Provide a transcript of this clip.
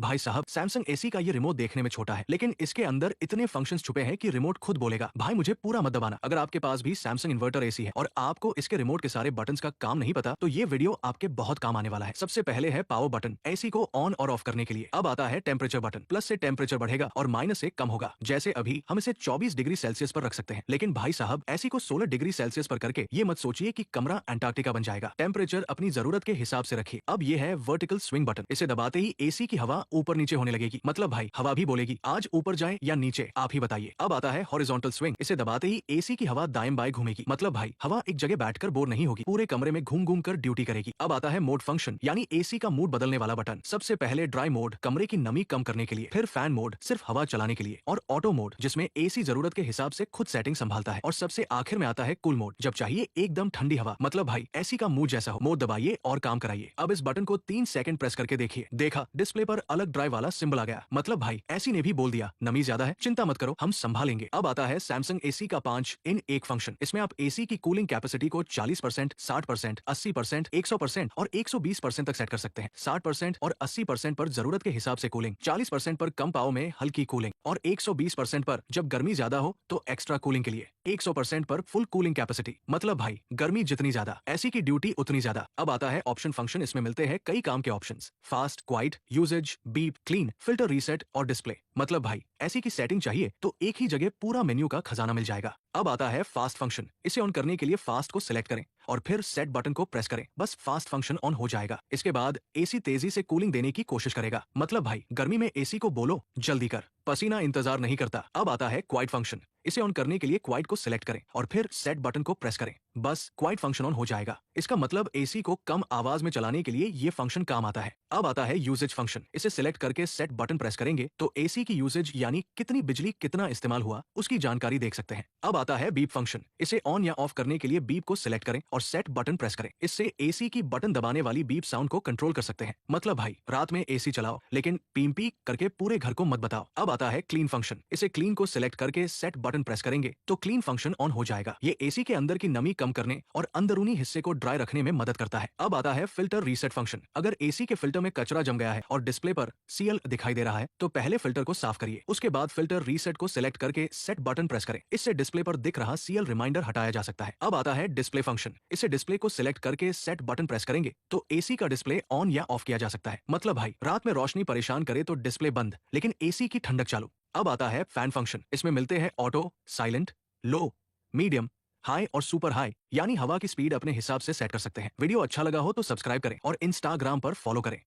भाई साहब, Samsung AC का ये रिमोट देखने में छोटा है, लेकिन इसके अंदर इतने फंक्शंस छुपे हैं कि रिमोट खुद बोलेगा, भाई मुझे पूरा मत दबाना। अगर आपके पास भी सैमसंग इन्वर्टर एसी है और आपको इसके रिमोट के सारे बटन्स का काम नहीं पता, तो ये वीडियो आपके बहुत काम आने वाला है। सबसे पहले है पावर बटन, एसी को ऑन और ऑफ करने के लिए। अब आता है टेम्परेचर बटन, प्लस से टेम्परेचर बढ़ेगा और माइनस से कम होगा। जैसे अभी हम इसे 24 डिग्री सेल्सियस पर रख सकते हैं, लेकिन भाई साहब एसी को 16 डिग्री सेल्सियस पर करके ये मत सोचिए कि कमरा अंटार्कटिका बन जाएगा। टेम्परेचर अपनी जरूरत के हिसाब से रखिए। अब ये है वर्टिकल स्विंग बटन, इसे दबाते ही एसी की हवा ऊपर नीचे होने लगेगी, मतलब भाई हवा भी बोलेगी आज ऊपर जाए या नीचे, आप ही बताइए। अब आता है हॉरिजॉन्टल स्विंग, इसे दबाते ही एसी की हवा दाएं बाएं घूमेगी, मतलब भाई हवा एक जगह बैठकर बोर नहीं होगी, पूरे कमरे में घूम घूम कर ड्यूटी करेगी। अब आता है मोड फंक्शन, यानी एसी का मूड बदलने वाला बटन। सबसे पहले ड्राई मोड, कमरे की नमी कम करने के लिए, फिर फैन मोड, सिर्फ हवा चलाने के लिए, और ऑटो मोड, जिसमें एसी जरूरत के हिसाब से खुद सेटिंग संभालता है, और सबसे आखिर में आता है कूल मोड, जब चाहिए एकदम ठंडी हवा, मतलब भाई एसी का मूड जैसा हो। मोड दबाइए और काम कराइए। अब इस बटन को 3 सेकंड प्रेस करके देखिए, देखा डिस्प्ले पर अलग ड्राई वाला सिंबल आ गया, मतलब भाई एसी ने भी बोल दिया नमी ज्यादा है, चिंता मत करो हम संभालेंगे। अब आता है सैमसंग एसी का 5 इन 1 फंक्शन। इसमें आप एसी की कूलिंग कैपेसिटी को 40%, 60%, 80%, 100% और 120% तक सेट कर सकते हैं। 60% और 80% पर जरूरत के हिसाब से कूलिंग, 40% पर कम पावर में हल्की कूलिंग, और 120% पर जब गर्मी ज्यादा हो तो एक्स्ट्रा कूलिंग के लिए, 100% पर फुल कूलिंग कैपेसिटी, मतलब भाई गर्मी जितनी ज्यादा एसी की ड्यूटी उतनी ज्यादा। अब आता है ऑप्शन फंक्शन, इसमें मिलते हैं कई काम के options, fast, quiet, usages, beep, clean, filter reset और डिस्प्ले, मतलब भाई ऐसी की सेटिंग चाहिए तो एक ही जगह पूरा मेन्यू का खजाना मिल जाएगा। अब आता है फास्ट फंक्शन, इसे ऑन करने के लिए फास्ट को सिलेक्ट करें और फिर सेट बटन को प्रेस करें, बस फास्ट फंक्शन ऑन हो जाएगा। इसके बाद एसी तेजी से कूलिंग देने की कोशिश करेगा, मतलब भाई गर्मी में एसी को बोलो जल्दी कर, पसीना इंतजार नहीं करता। अब आता है क्वाइट फंक्शन, इसे ऑन करने के लिए क्वाइट को सिलेक्ट करें और फिर सेट बटन को प्रेस करें, बस क्वाइट फंक्शन ऑन हो जाएगा। इसका मतलब एसी को कम आवाज में चलाने के लिए ये फंक्शन काम आता है। अब आता है यूजेज फंक्शन, इसे सिलेक्ट करके सेट बटन प्रेस करेंगे तो एसी की यूजेज यानी कितनी बिजली कितना इस्तेमाल हुआ उसकी जानकारी देख सकते हैं। अब आता है बीप फंक्शन, इसे ऑन या ऑफ करने के लिए बीप को सिलेक्ट करें और सेट बटन प्रेस करें। इससे एसी की बटन दबाने वाली बीप साउंड को कंट्रोल कर सकते हैं, मतलब भाई रात में एसी चलाओ लेकिन पीम पी करके पूरे घर को मत बताओ। अब आता है क्लीन फंक्शन, इसे क्लीन को सिलेक्ट करके सेट बटन प्रेस करेंगे तो क्लीन फंक्शन ऑन हो जाएगा। ये एसी के अंदर की नमी कम करने और अंदरूनी हिस्से को ड्राई रखने में मदद करता है। अब आता है फिल्टर रीसेट फंक्शन, अगर एसी के फिल्टर में कचरा जम गया है और डिस्प्ले पर सीएल दिखाई दे रहा है तो पहले फिल्टर को साफ करिए, उसके बाद फिल्टर रीसेट को सिलेक्ट करके सेट बटन प्रेस करें, इससे डिस्प्ले पर दिख रहा सीएल रिमाइंडर हटाया जा सकता है। अब आता है डिस्प्ले फंक्शन, इसे डिस्प्ले को सिलेक्ट करके सेट बटन प्रेस करेंगे तो एसी का डिस्प्ले ऑन या ऑफ किया जा सकता है, मतलब भाई रात में रोशनी परेशान करे तो डिस्प्ले बंद लेकिन एसी की ठंडक चालू। अब आता है फैन फंक्शन, इसमें मिलते हैं ऑटो, साइलेंट, लो, मीडियम, हाई और सुपर हाई, यानी हवा की स्पीड अपने हिसाब से सेट कर सकते हैं। वीडियो अच्छा लगा हो तो सब्सक्राइब करें और इंस्टाग्राम पर फॉलो करें।